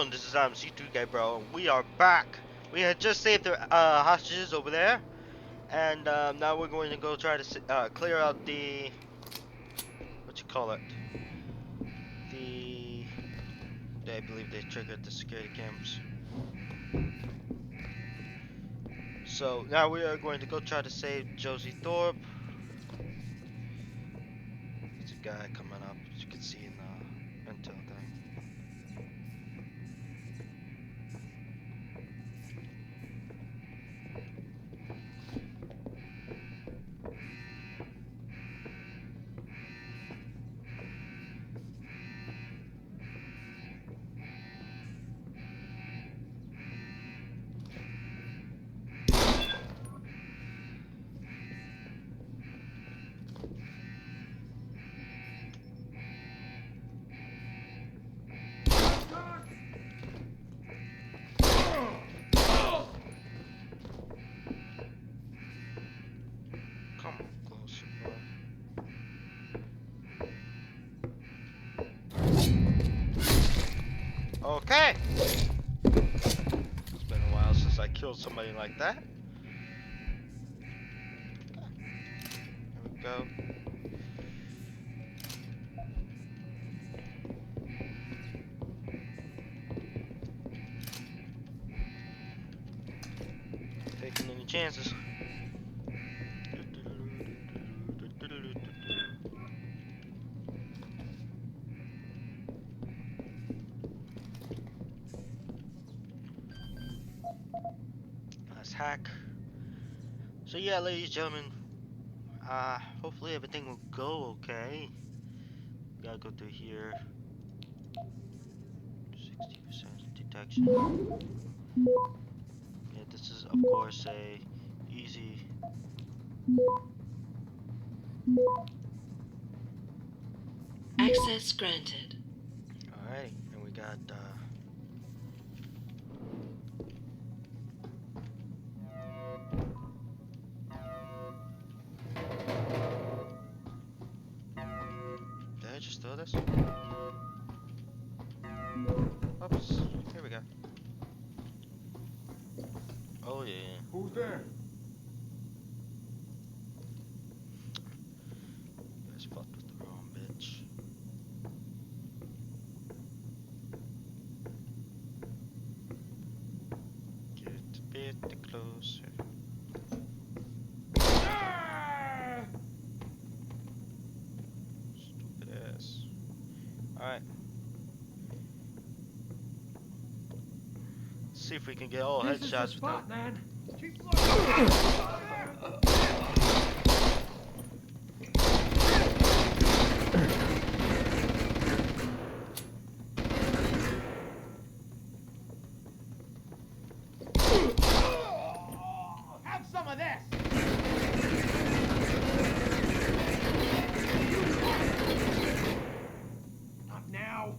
everyone, this is C2K Bro, and we are back. We had just saved the hostages over there, and now we're going to go try to clear out the, what you call it, the, I believe they triggered the security cams. So now we are going to go try to save Josie Thorpe. There's a guy coming up, as you can see in the intel thing. Come on, closer, boy. Okay. It's been a while since I killed somebody like that. There we go. Taking any chances. Nice hack. So yeah, ladies and gentlemen, hopefully everything will go okay. Gotta go through here. 60% detection. Yeah, this is of course a easy. Access granted. Alright, and we got did I just throw this? Oops, here we go. Oh yeah. Who's there? You guys fucked with the wrong bitch. Get a bit closer. Stupid ass. Alright. See if we can get all headshots with them. Man. Have some of this. Not now.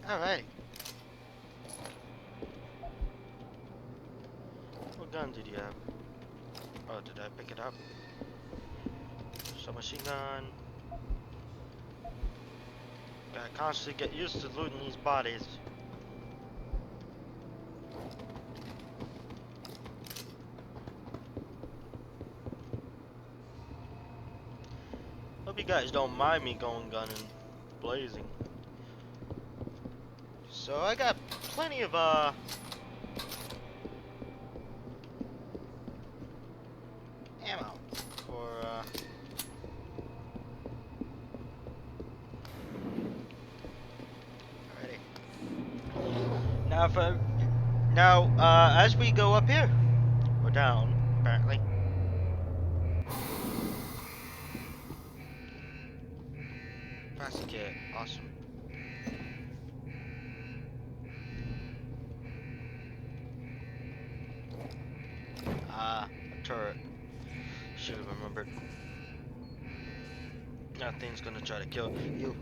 Alright. What gun did you have? Oh, did I pick it up? Submachine gun. Gotta constantly get used to looting these bodies. Hope you guys don't mind me going gun and blazing. So I got plenty of ammo for alrighty. Now as we go up here or down apparently. Plastic kit, awesome. A turret. Should have remembered. That thing's gonna try to kill you.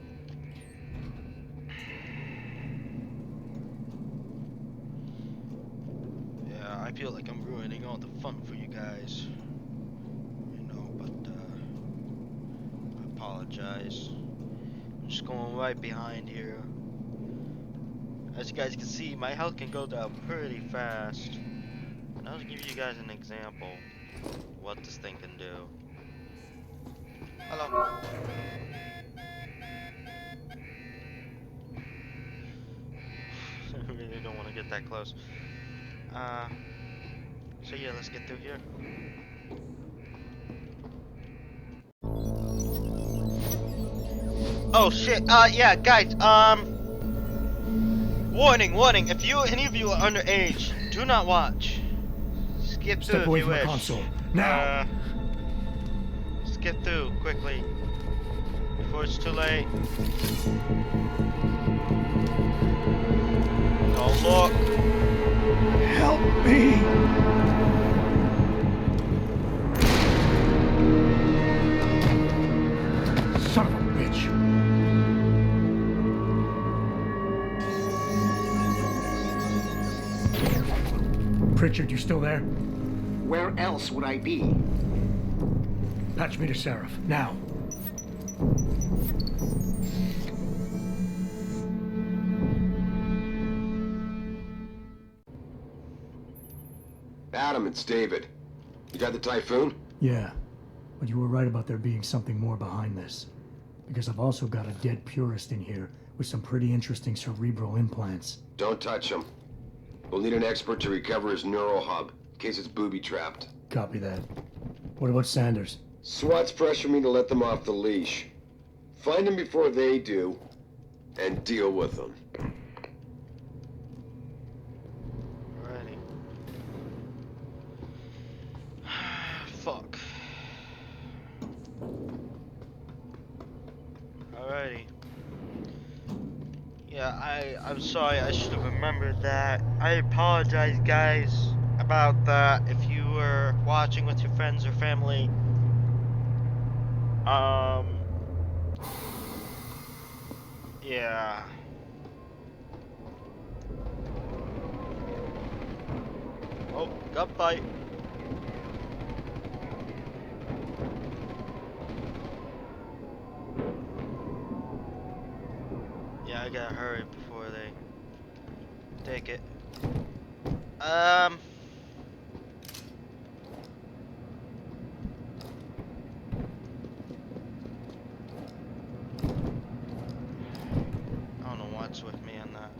Yeah, I I feel like I'm ruining all the fun for you guys. You know, but I apologize. I'm just going right behind here. As you guys can see, my health can go down pretty fast. And I'll give you guys an example of what this thing can do. Hello. I really don't want to get that close. So yeah, let's get through here. Oh shit, yeah, guys, warning, if any of you are underage, do not watch. Skip through Step if away you from the wish. console. Now! Skip through, quickly. Before it's too late. Don't look. Help me! Son of a bitch! Pritchard, you still there? Where else would I be? Patch me to Seraph, now. Adam, it's David. You got the Typhoon? Yeah, but you were right about there being something more behind this. Because I've also got a dead purist in here with some pretty interesting cerebral implants. Don't touch him. We'll need an expert to recover his neural hub, in case it's booby-trapped. Copy that. What about Sanders? SWAT's pressuring me to let them off the leash. Find them before they do, and deal with them. Alrighty. Fuck. Alrighty. Yeah, I'm sorry, I should have remembered that. I apologize, guys, about that. If you were watching with your friends or family, yeah. Oh, gunfight. Yeah, I gotta hurry before they take it. I don't know what's with me on that.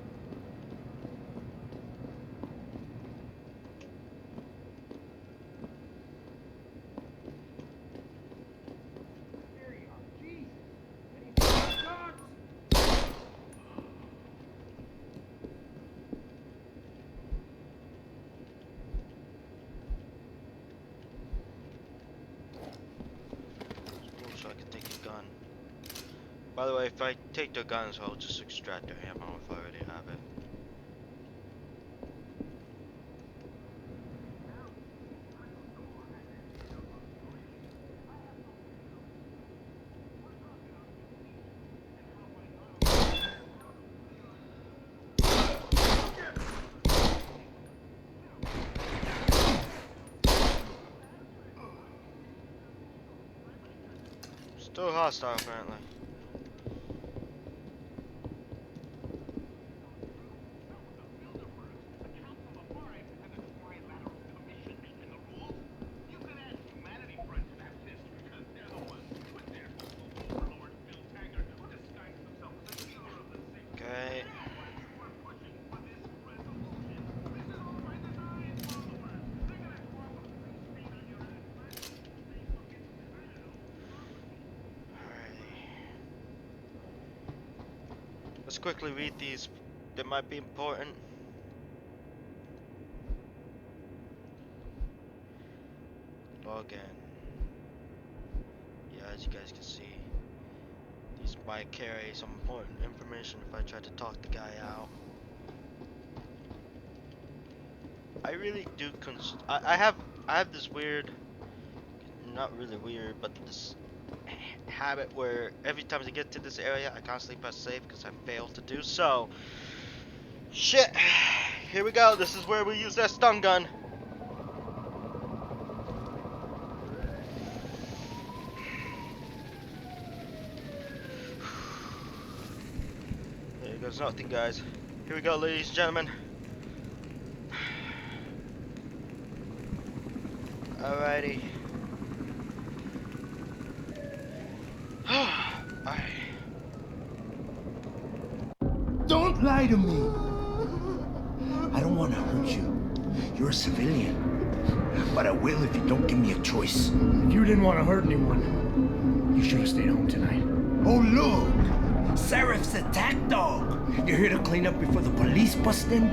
Here you are. Jesus. Any more guns? Ooh, so I can take a gun. By the way, if I take the guns, I'll just extract their ammo if I already have it. Still hostile, apparently. Okay. Let's quickly read these. They might be important. Login. Yeah, as you guys can see, these might carry some important information if I try to talk the guy out. I really do I have this weird, not really weird, but this habit where every time I get to this area, I constantly press save because I fail to do so. Shit. Here we go. This is where we use that stun gun. There's nothing, guys. Here we go, ladies and gentlemen. Alrighty. Alright. Don't lie to me. I don't want to hurt you. You're a civilian. But I will if you don't give me a choice. If you didn't want to hurt anyone, you should have stayed home tonight. Oh, look! Serif's attack dog! You're here to clean up before the police bust in?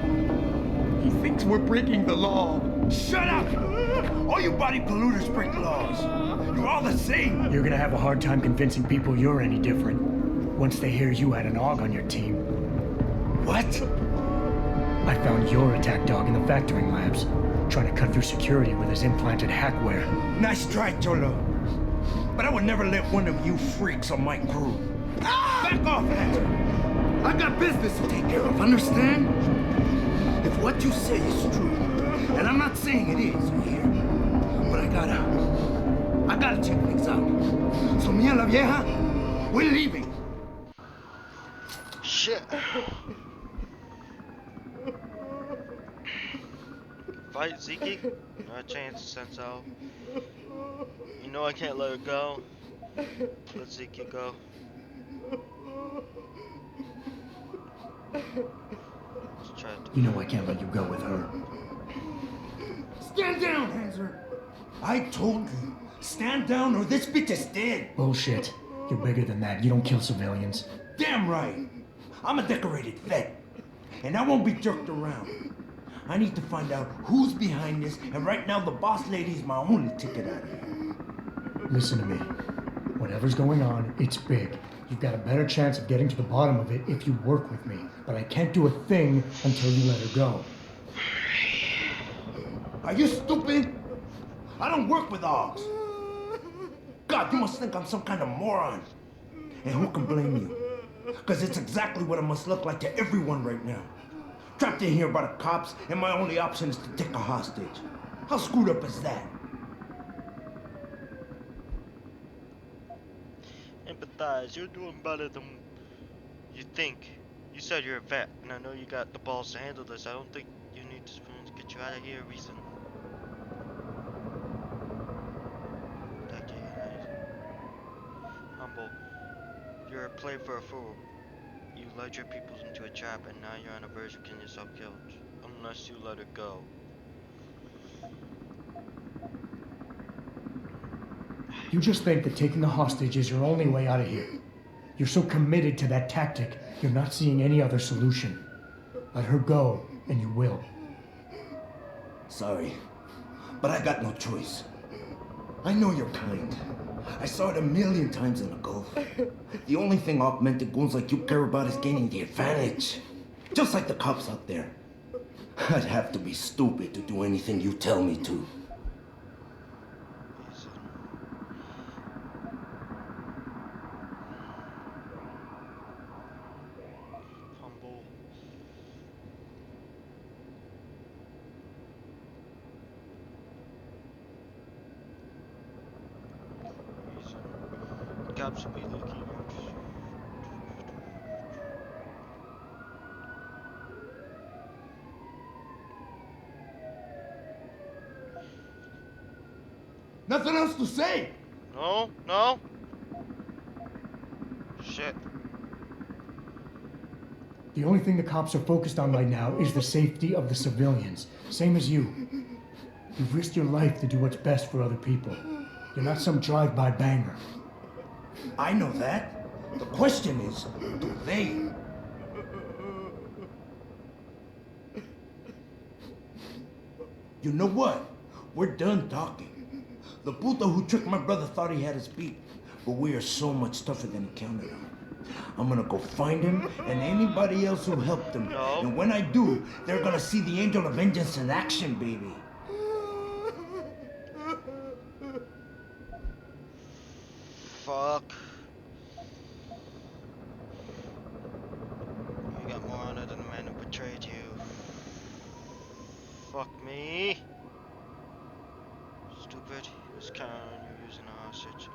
He thinks we're breaking the law. Shut up! All you body polluters break laws. You're all the same. You're gonna have a hard time convincing people you're any different once they hear you had an AUG on your team. What? I found your attack dog in the factoring labs, trying to cut through security with his implanted hackware. Nice try, Cholo. But I would never let one of you freaks on my crew. Back off, Hunter. I got business to take care of, understand? If what you say is true, and I'm not saying it is, you hear? But I gotta check things out. So me and la vieja, we're leaving. Shit. Fight Ziki? No chance, Senso. You know I can't let her go. Let Ziki go. Let's try to. You know I can't let you go with her. Stand down, Hanser. I told you, stand down or this bitch is dead. Bullshit. You're bigger than that. You don't kill civilians. Damn right. I'm a decorated vet, and I won't be jerked around. I need to find out who's behind this, and right now the boss lady's my only ticket out of here. Listen to me. Whatever's going on, it's big. You've got a better chance of getting to the bottom of it if you work with me. But I can't do a thing until you let her go. Are you stupid? I don't work with dogs. God, you must think I'm some kind of moron. And who can blame you? Because it's exactly what it must look like to everyone right now. Trapped in here by the cops, and my only option is to take a hostage. How screwed up is that? Empathize. You're doing better than you think. You said you're a vet, and I know you got the balls to handle this. I don't think you need to get you out of here, reason. Humble. You're a play for a fool. You led your people into a trap, and now you're on the verge of getting yourself killed. Unless you let her go. You just think that taking a hostage is your only way out of here. You're so committed to that tactic, you're not seeing any other solution. Let her go, and you will. Sorry, but I got no choice. I know you're kind. I saw it a million times in the Gulf. The only thing augmented goons like you care about is gaining the advantage. Just like the cops out there. I'd have to be stupid to do anything you tell me to. Humble. Cops will be looking. Nothing else to say. No, no. Shit. The only thing the cops are focused on right now is the safety of the civilians. Same as you. You've risked your life to do what's best for other people. You're not some drive-by banger. I know that. The question is, do they? You know what? We're done talking. The puto who tricked my brother thought he had us beat, but we are so much tougher than he counted on. I'm gonna go find him and anybody else who helped him. No. And when I do, they're gonna see the angel of vengeance in action, baby. Fuck. You got more honor than the man who betrayed you. Fuck me. Stupid. He was counting on you using a hostage.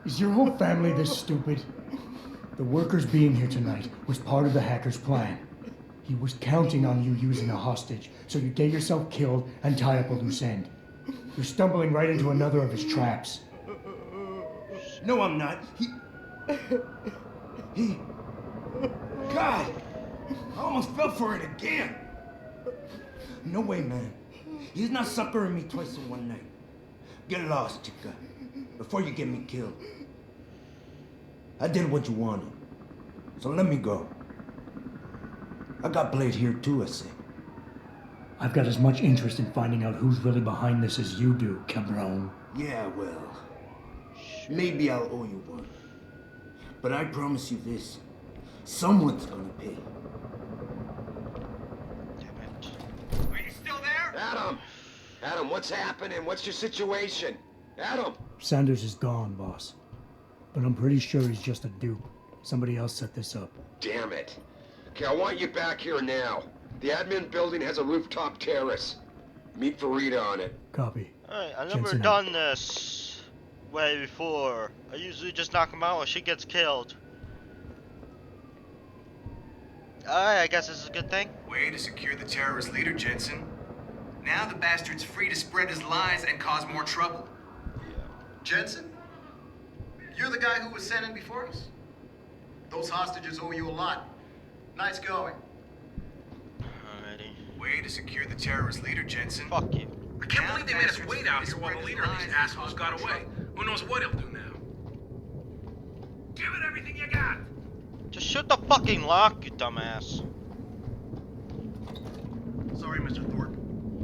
Is your whole family this stupid? The workers being here tonight was part of the hacker's plan. He was counting on you using a hostage, so you get yourself killed and tie up a loose end. You're stumbling right into another of his traps. No, I'm not. He... God! I almost fell for it again. No way, man. He's not suckering me twice in one night. Get lost, chica, before you get me killed. I did what you wanted, so let me go. I got Blade here too, I say. I've got as much interest in finding out who's really behind this as you do, cabron. Yeah, well, maybe I'll owe you one. But I promise you this, someone's gonna pay. Damn it. Are you still there? Adam! Adam, what's happening? What's your situation? Adam! Sanders is gone, boss. But I'm pretty sure he's just a dupe. Somebody else set this up. Damn it. Okay, I want you back here now. The admin building has a rooftop terrace. Meet Farida on it. Copy. Alright, I've never Jensen done this way before. I usually just knock him out when she gets killed. Alright, I guess this is a good thing. Way to secure the terrorist leader, Jensen. Now the bastard's free to spread his lies and cause more trouble. Jensen? You're the guy who was sent in before us? Those hostages owe you a lot. Nice going. Alrighty. Way to secure the terrorist leader, Jensen. Fuck you. I can't believe they made us wait out here while the leader of these assholes got away. Who knows what he'll do now? Give it everything you got! Just shoot the fucking lock, you dumbass. Sorry, Mr. Thorpe.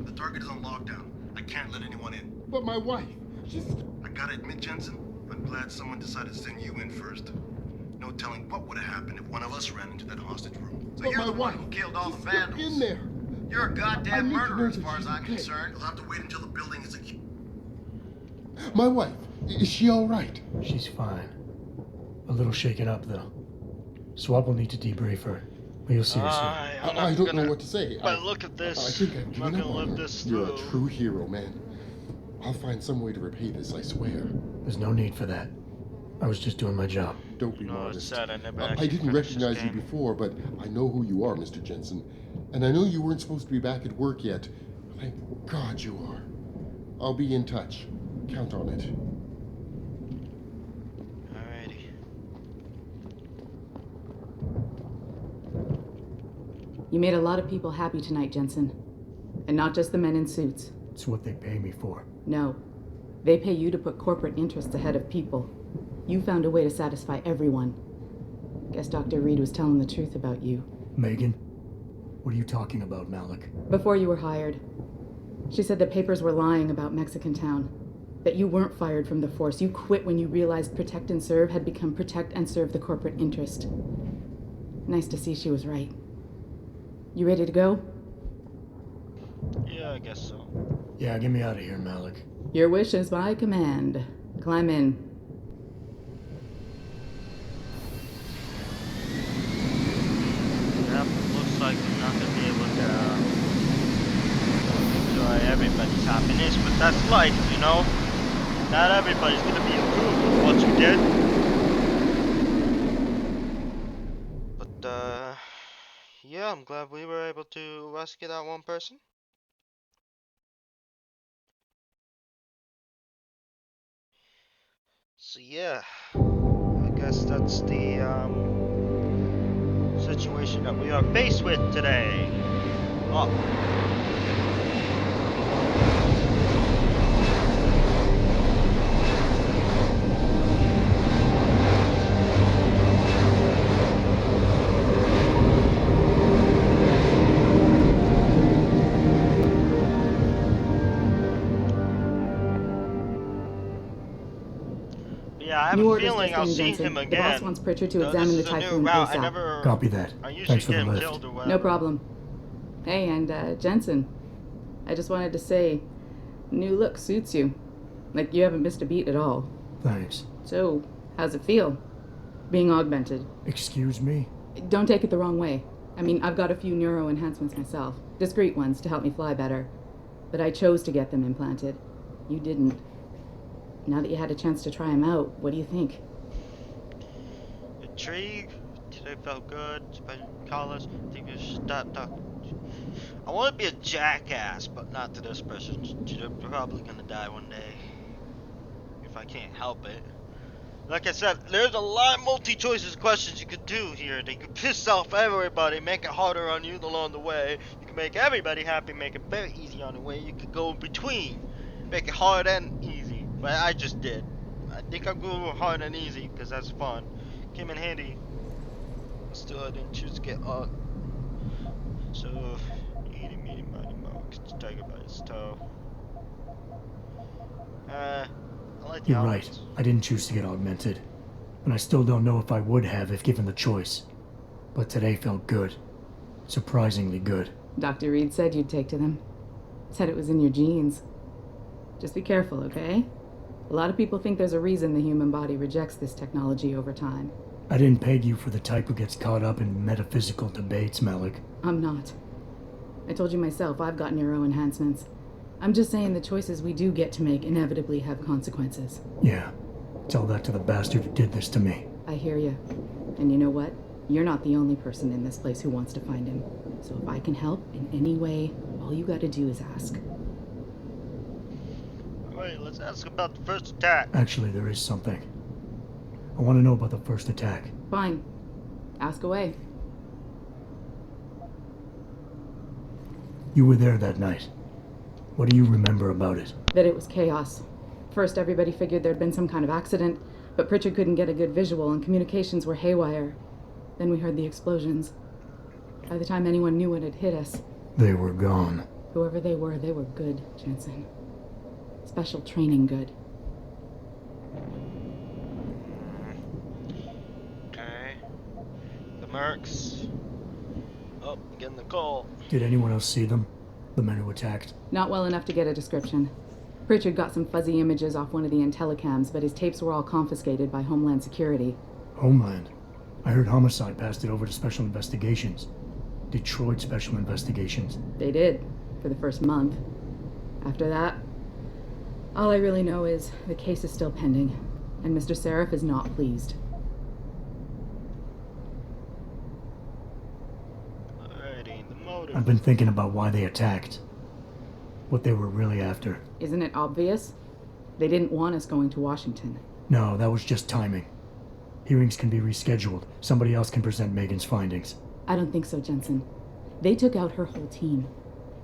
The target is on lockdown. I can't let anyone in. But my wife, she's... I gotta admit, Jensen, I'm glad someone decided to send you in first. No telling what would have happened if one of us ran into that hostage room. So you're the one who killed all the vandals. in there. You're a goddamn murderer as far as I'm okay. concerned. You'll have to wait until the building is secure. My wife, is she all right? She's fine. A little shaken up, though. Swab will need to debrief her. But you'll see her soon. I don't know what to say. But look at this. I think I'm not gonna live this You're through. a true hero, man. I'll find some way to repay this, I swear. There's no need for that. I was just doing my job. Don't be No, it's modest. sad I never I actually didn't finished this recognize you game. before, but I know who you are, Mr. Jensen. And I know you weren't supposed to be back at work yet. Thank God you are. I'll be in touch. Count on it. Alrighty. You made a lot of people happy tonight, Jensen. And not just the men in suits. It's what they pay me for. No. They pay you to put corporate interests ahead of people. You found a way to satisfy everyone. Guess Dr. Reed was telling the truth about you. Megan? What are you talking about, Malik? Before you were hired, she said the papers were lying about Mexican Town. That you weren't fired from the force. You quit when you realized Protect and Serve had become Protect and Serve the corporate interest. Nice to see she was right. You ready to go? Yeah, I guess so. Yeah, get me out of here, Malik. Your wish is my command. Climb in. Yep, looks like I'm not gonna be able to enjoy everybody's happiness, but that's life, you know? Not everybody's gonna be approved of what you did. But, yeah, I'm glad we were able to rescue that one person. So yeah, I guess that's the situation that we are faced with today. Oh. Yeah, I have New a orders feeling just I'll in, see Jensen. him The again. boss wants Pritchard to Though examine this the is a new Typhoon route. I ASAP. never. Copy that. I usually Thanks for get the him lift. killed or whatever. No problem. Hey, and Jensen, I just wanted to say, new look suits you. Like you haven't missed a beat at all. Thanks. So, how's it feel? Being augmented. Excuse me? Don't take it the wrong way. I mean, I've got a few neuro enhancements myself. Discreet ones to help me fly better. But I chose to get them implanted. You didn't. Now that you had a chance to try them out, what do you think? Intrigue. Today felt good. Special college. I think we should stop talking. I want to be a jackass, but not to this person. They're probably gonna die one day. If I can't help it. Like I said, there's a lot of multi-choices questions you could do here. They could piss off everybody, make it harder on you along the way. You can make everybody happy, make it very easy on the way. You could go in between, make it hard and easy. But I just did. I think I'll go hard and easy because that's fun. Came in handy. Still, I didn't choose to get on. So, eating meaty mighty mouse, tiger by his toe. I like the You're right. outfits. I didn't choose to get augmented. And I still don't know if I would have if given the choice. But today felt good. Surprisingly good. Dr. Reed said you'd take to them. Said it was in your genes. Just be careful, okay? A lot of people think there's a reason the human body rejects this technology over time. I didn't peg you for the type who gets caught up in metaphysical debates, Malik. I'm not. I told you myself I've got neuroenhancements. I'm just saying the choices we do get to make inevitably have consequences. Yeah. Tell that to the bastard who did this to me. I hear you. And you know what? You're not the only person in this place who wants to find him. So if I can help in any way, all you gotta do is ask. Alright, let's ask about the first attack. Actually, there is something. I want to know about the first attack. Fine. Ask away. You were there that night. What do you remember about it? That it was chaos. First, everybody figured there'd been some kind of accident, but Pritchard couldn't get a good visual and communications were haywire. Then we heard the explosions. By the time anyone knew what had hit us, They were gone. whoever they were good, Jensen. Special training good. Okay. The mercs. Oh, getting the call. Did anyone else see them? The men who attacked? Not well enough to get a description. Pritchard got some fuzzy images off one of the intellicams, but his tapes were all confiscated by Homeland Security. Homeland? I heard Homicide passed it over to Special Investigations. Detroit Special Investigations. They did, for the first month. After that, all I really know is the case is still pending, and Mr. Seraph is not pleased. Alrighty, the motive. I've been thinking about why they attacked. What they were really after. Isn't it obvious? They didn't want us going to Washington. No, that was just timing. Hearings can be rescheduled. Somebody else can present Megan's findings. I don't think so, Jensen. They took out her whole team.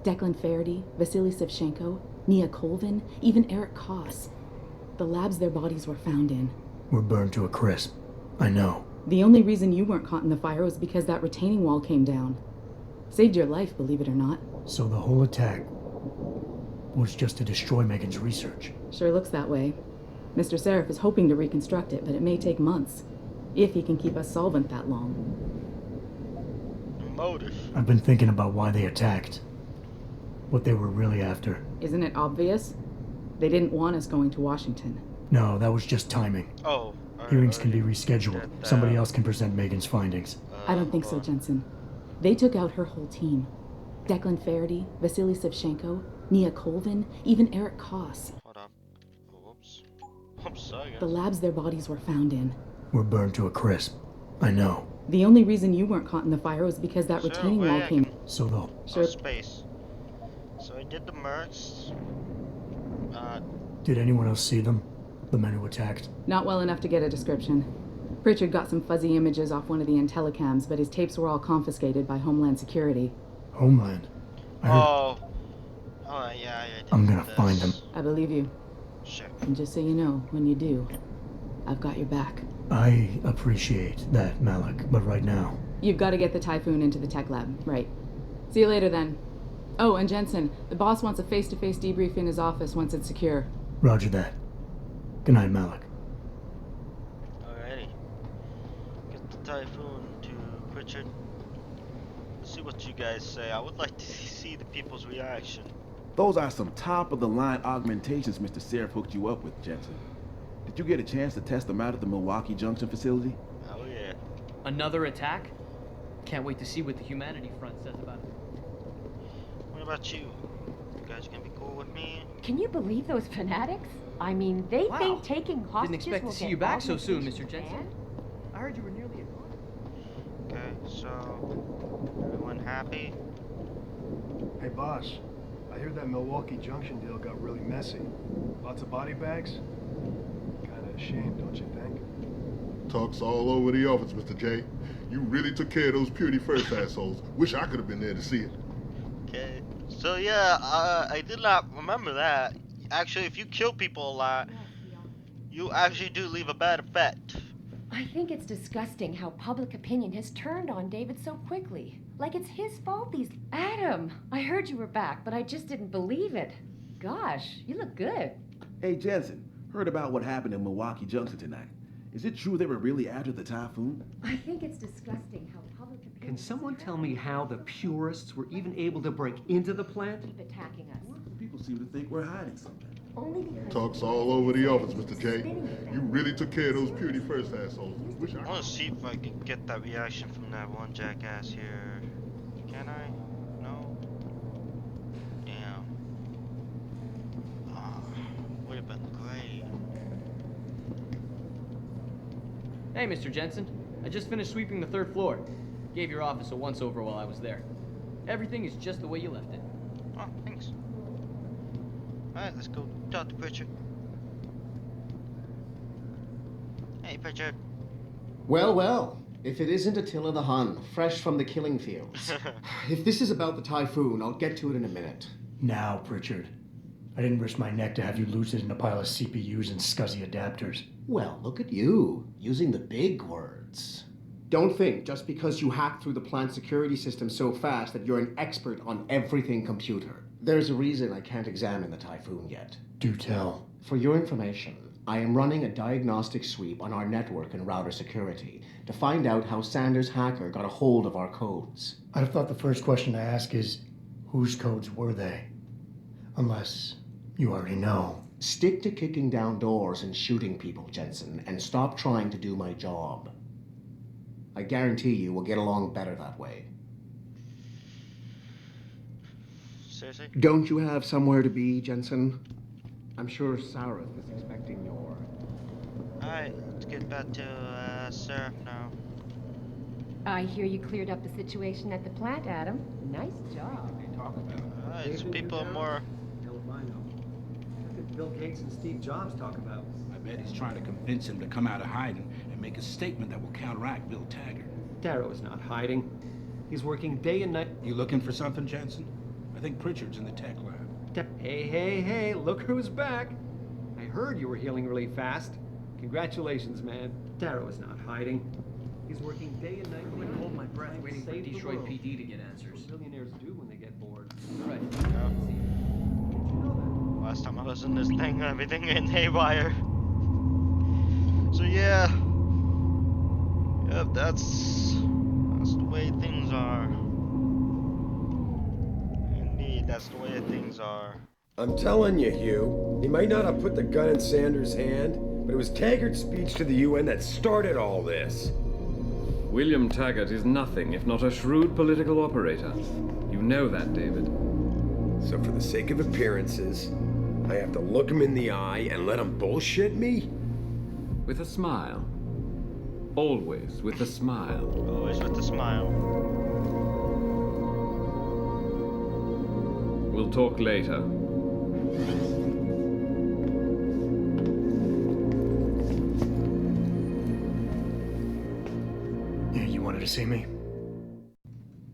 Declan Faraday, Vasily Savchenko, Nia Colvin, even Eric Koss. The labs their bodies were found in. Were burned to a crisp. I know. The only reason you weren't caught in the fire was because that retaining wall came down. Saved your life, believe it or not. So the whole attack was just to destroy Megan's research. Sure looks that way. Mr. Seraph is hoping to reconstruct it, but it may take months. If he can keep us solvent that long. The motive. I've been thinking about why they attacked. What they were really after. Isn't it obvious? They didn't want us going to Washington. No, that was just timing. Oh. Hearings can be rescheduled. Somebody else can present Megan's findings. I don't think so, Jensen. They took out her whole team. Declan Faraday, Vasily Savchenko, Nia Colvin, even Eric Koss. Hold up. Whoops. I'm sorry. The labs their bodies were found in. Were burned to a crisp. I know. The only reason you weren't caught in the fire was because that Sure, retaining wait, wall I came. can- So the... Sure. Space. So I did the mercs. Did anyone else see them? The men who attacked? Not well enough to get a description. Pritchard got some fuzzy images off one of the intellicams, but his tapes were all confiscated by Homeland Security. Homeland? I heard... Oh, yeah, I did I'm gonna this. find them. I believe you. Sure. And just so you know, when you do, I've got your back. I appreciate that, Malik, but right now... You've got to get the Typhoon into the tech lab, right? See you later then. Oh, and Jensen, the boss wants a face-to-face debrief in his office once it's secure. Roger that. Good night, Malik. Alrighty. Get the Typhoon to Pritchard. Let's see what you guys say. I would like to see the people's reaction. Those are some top-of-the-line augmentations Mr. Seraph hooked you up with, Jensen. Did you get a chance to test them out at the Milwaukee Junction facility? Oh yeah. Another attack? Can't wait to see what the Humanity Front says about it. What about you? You guys gonna be cool with me? Can you believe those fanatics? I mean, they Wow. think taking hostages Didn't expect will to see get you back so soon, augmentation Mr. Jensen. banned? I heard you were nearly a Okay, so everyone happy? Hey, boss. I hear that Milwaukee Junction deal got really messy. Lots of body bags? Kinda a shame, don't you think? Talk's all over the office, Mr. J. You really took care of those Purity First assholes. Wish I could have been there to see it. Okay, so yeah, I did not remember that. Actually, if you kill people a lot, you actually do leave a bad effect. I think it's disgusting how public opinion has turned on David so quickly. Like it's his fault these... Adam, I heard you were back, but I just didn't believe it. Gosh, you look good. Hey, Jensen, heard about what happened in Milwaukee Junction tonight. Is it true they were really after the typhoon? I think it's disgusting how public opinion... Can someone tell me how the purists were even able to break into the plant? Keep attacking us. People seem to think we're hiding something. Only because... Talk's all over the office, Mr. J. You really took care of those Purity First assholes. Wish I want to see if I can get that reaction from that one jackass here. Can I? No? Damn. Would have been great. Hey, Mr. Jensen. I just finished sweeping the 3rd floor. Gave your office a once-over while I was there. Everything is just the way you left it. Oh, thanks. Alright, let's go talk to Pritchard. Hey, Pritchard. Well, well. If it isn't Attila the Hun, fresh from the killing fields. If this is about the typhoon, I'll get to it in a minute. Now, Pritchard. I didn't risk my neck to have you lose it in a pile of CPUs and scuzzy adapters. Well, look at you, using the big words. Don't think just because you hacked through the plant security system so fast that you're an expert on everything computer. There's a reason I can't examine the typhoon yet. Do tell. For your information, I am running a diagnostic sweep on our network and router security to find out how Sanders' hacker got a hold of our codes. I'd have thought the first question to ask is, whose codes were they? Unless you already know. Stick to kicking down doors and shooting people, Jensen, and stop trying to do my job. I guarantee you we'll get along better that way. Seriously? Don't you have somewhere to be, Jensen? I'm sure Sarah is expecting your... Alright, let's get back to, Seraph now. I hear you cleared up the situation at the plant, Adam. Nice job. What they talk about? Alright, so people are more... Hell if I know. What did Bill Gates and Steve Jobs talk about? I bet he's trying to convince him to come out of hiding and make a statement that will counteract Bill Taggart. Darrow is not hiding. He's working day and night. You looking for something, Jensen? I think Pritchard's in the tech lab. Hey, look who's back. I heard you were healing really fast. Congratulations, man. Darrow is not hiding. He's working day and night. I wouldn't hold my breath waiting for Save the Detroit world. PD to get answers. What millionaires do when they get bored. Right. Last time I was in this thing, everything went haywire. So yeah. Yep, that's the way things are. Indeed, that's the way things are. I'm telling you, Hugh, he might not have put the gun in Sanders' hand, but it was Taggart's speech to the UN that started all this. William Taggart is nothing if not a shrewd political operator. You know that, David. So for the sake of appearances, I have to look him in the eye and let him bullshit me? With a smile. Always with a smile. Always with a smile. We'll talk later. Yeah, you wanted to see me?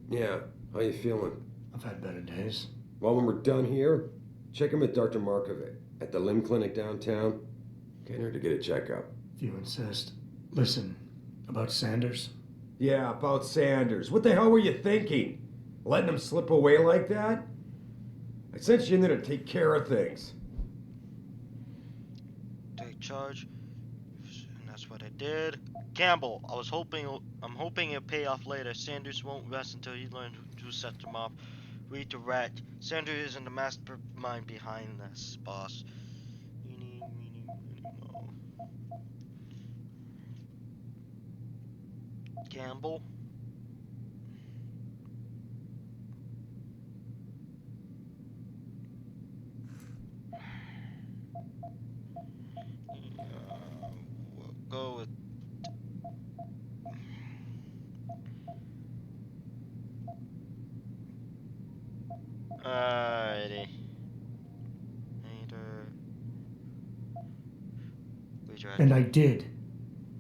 Yeah, how you feeling? I've had better days. Well, when we're done here, check him with Dr. Markovic at the limb clinic downtown. Get her to get a checkup. If you insist. Listen, about Sanders? Yeah, about Sanders. What the hell were you thinking? Letting him slip away like that? I sent you in there to take care of things. Take charge. And that's what I did. Gamble. I'm hoping it'll pay off later. Sanders won't rest until he learns who set them off. Redirect. Sanders isn't the mastermind behind this, boss. Gamble. And I did.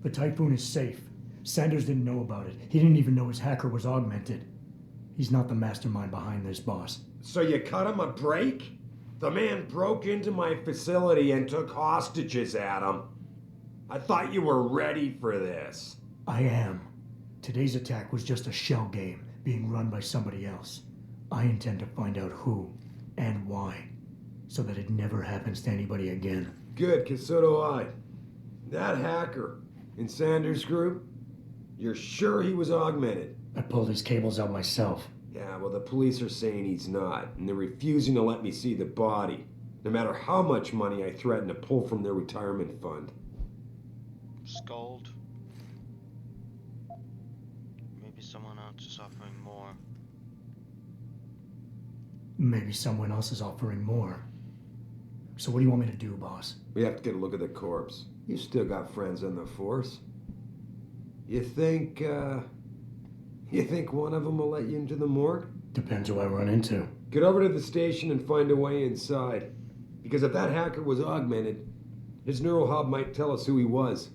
The Typhoon is safe. Sanders didn't know about it. He didn't even know his hacker was augmented. He's not the mastermind behind this, boss. So you cut him a break? The man broke into my facility and took hostages, Adam. I thought you were ready for this. I am. Today's attack was just a shell game being run by somebody else. I intend to find out who and why, so that it never happens to anybody again. Good, 'cause so do I. That hacker in Sanders' group, you're sure he was augmented? I pulled his cables out myself. Yeah, well, the police are saying he's not, and they're refusing to let me see the body, no matter how much money I threaten to pull from their retirement fund. Scold. Maybe someone else is offering more. Maybe someone else is offering more. So what do you want me to do, boss? We have to get a look at the corpse. You still got friends in the force. You think one of them will let you into the morgue? Depends who I run into. Get over to the station and find a way inside. Because if that hacker was augmented, his neural hub might tell us who he was.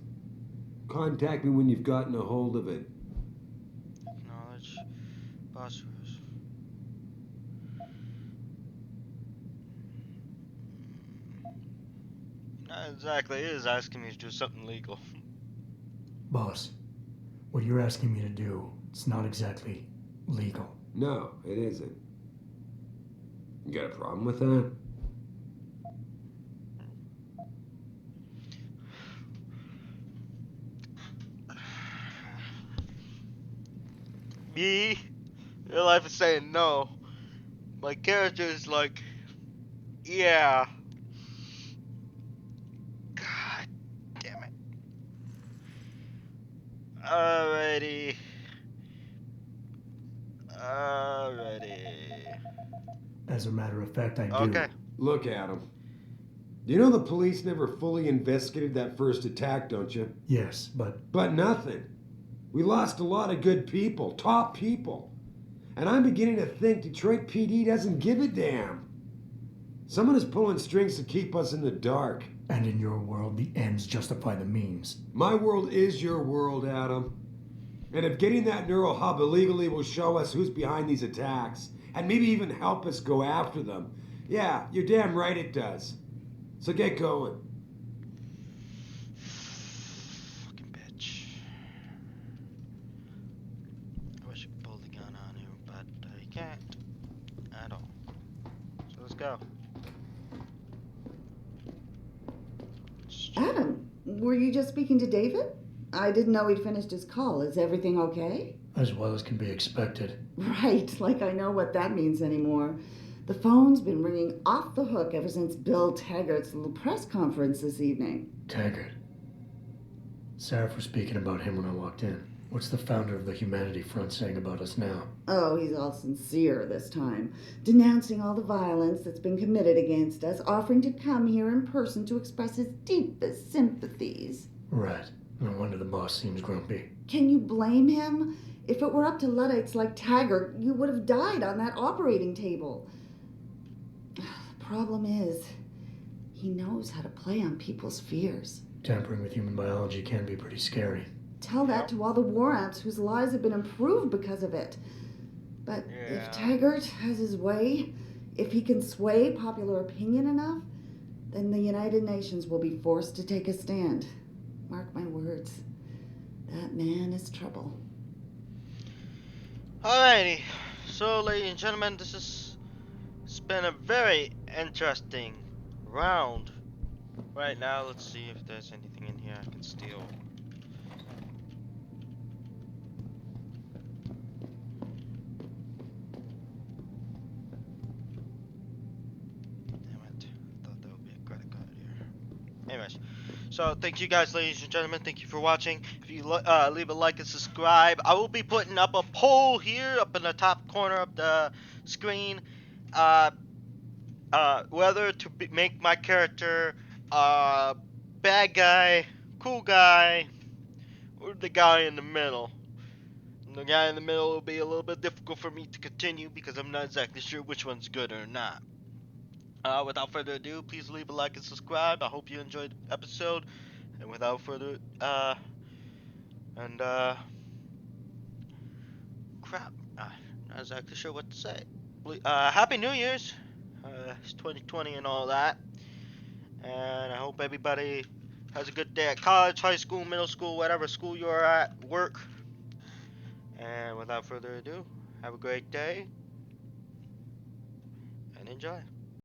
Contact me when you've gotten a hold of it. Acknowledge. Boss. Not exactly. It is asking me to do something legal. Boss, what you're asking me to do, it's not exactly legal. No, it isn't. You got a problem with that? Me? Real life is saying no. My character is like, yeah. God damn it. Alrighty. As a matter of fact, I do. Okay. Look, Adam. You know the police never fully investigated that first attack, don't you? Yes, but... But nothing. We lost a lot of good people, top people. And I'm beginning to think Detroit PD doesn't give a damn. Someone is pulling strings to keep us in the dark. And in your world, the ends justify the means. My world is your world, Adam. And if getting that neural hub illegally will show us who's behind these attacks, and maybe even help us go after them, yeah, you're damn right it does. So get going. Fucking bitch. I wish I could pull the gun on you, but I can't. At all. So let's go. Adam, were you just speaking to David? I didn't know he'd finished his call. Is everything okay? As well as can be expected. Right, like I know what that means anymore. The phone's been ringing off the hook ever since Bill Taggart's little press conference this evening. Taggart. Sarah was speaking about him when I walked in. What's the founder of the Humanity Front saying about us now? Oh, he's all sincere this time, denouncing all the violence that's been committed against us, offering to come here in person to express his deepest sympathies. Right. No wonder the boss seems grumpy. Can you blame him? If it were up to Luddites like Taggart, you would have died on that operating table. The problem is, he knows how to play on people's fears. Tampering with human biology can be pretty scary. Tell that to all the war ants whose lives have been improved because of it. But if Taggart has his way, if he can sway popular opinion enough, then the United Nations will be forced to take a stand. Mark my words. That man is trouble. Alrighty. So, ladies and gentlemen, it's been a very interesting round. Right now, let's see if there's anything in here I can steal. Anyways, so thank you guys, ladies and gentlemen. Thank you for watching. If you leave a like and subscribe, I will be putting up a poll here up in the top corner of the screen, whether to make my character bad guy, cool guy, or the guy in the middle. And the guy in the middle will be a little bit difficult for me to continue because I'm not exactly sure which one's good or not. Without further ado, please leave a like and subscribe. I hope you enjoyed the episode, And without further, crap, not exactly sure what to say. Happy New Year's. It's 2020 and all that. And I hope everybody has a good day at college, high school, middle school, whatever school you're at, work. And without further ado, have a great day and enjoy.